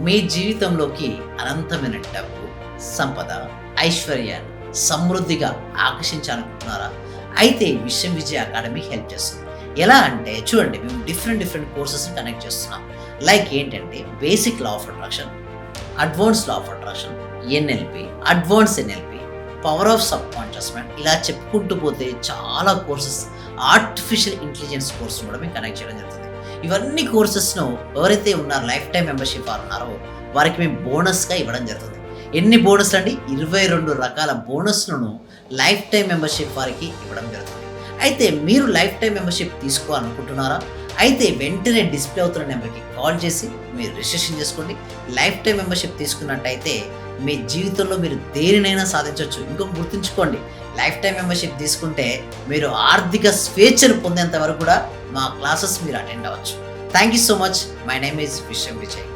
మీ జీవితంలోకి అనంతమైన డబ్బు, సంపద, ఐశ్వర్యాన్ని సమృద్ధిగా ఆకర్షించాలనుకుంటున్నారా? అయితే విశ్వం విజయ్ అకాడమీ హెల్ప్ చేస్తుంది. ఎలా అంటే చూడండి, మేము డిఫరెంట్ కోర్సెస్‌ని కనెక్ట్ చేస్తున్నాం. లైక్ ఏంటంటే basic law of attraction, advance law of attraction, NLP, advance NLP, power of subconscious mind, ఇలా చెప్పుకుంటూ పోతే చాలా కోర్సెస్, ఆర్టిఫిషియల్ ఇంటెలిజెన్స్ కోర్స్ కూడా మేము కనెక్ట్ చేయడం జరుగుతుంది. ఇవన్నీ కోర్సెస్‌ను ఎవరైతే ఉన్నారో లైఫ్ టైమ్ మెంబర్‌షిప్ వారు ఉన్నారో వారికి మేము బోనస్‌గా ఇవ్వడం జరుగుతుంది. ఎన్ని బోనస్‌లు అండి? 22 రకాల బోనస్‌లను లైఫ్ టైమ్ మెంబర్‌షిప్ వారికి ఇవ్వడం జరుగుతుంది. అయితే మీరు లైఫ్ టైమ్ మెంబర్‌షిప్ తీసుకోవాలనుకుంటున్నారా? అయితే వెంటనే డిస్‌ప్లే అవుతున్న నెంబర్‌కి కాల్ చేసి మీరు రిజిస్ట్రేషన్ చేసుకోండి. లైఫ్ టైమ్ మెంబర్‌షిప్ తీసుకున్నట్టయితే మీ జీవితంలో మీరు దేనినైనా సాధించొచ్చు. ఇంకొకటి గుర్తుంచుకోండి, లైఫ్ టైమ్ మెంబర్‌షిప్ తీసుకుంటే మీరు ఆర్థిక స్వేచ్ఛను పొందేంత వరకు కూడా మా క్లాసెస్ మీరు అటెండ్ అవ్వచ్చు. Thank you so much. My name is Vishwam Vijay.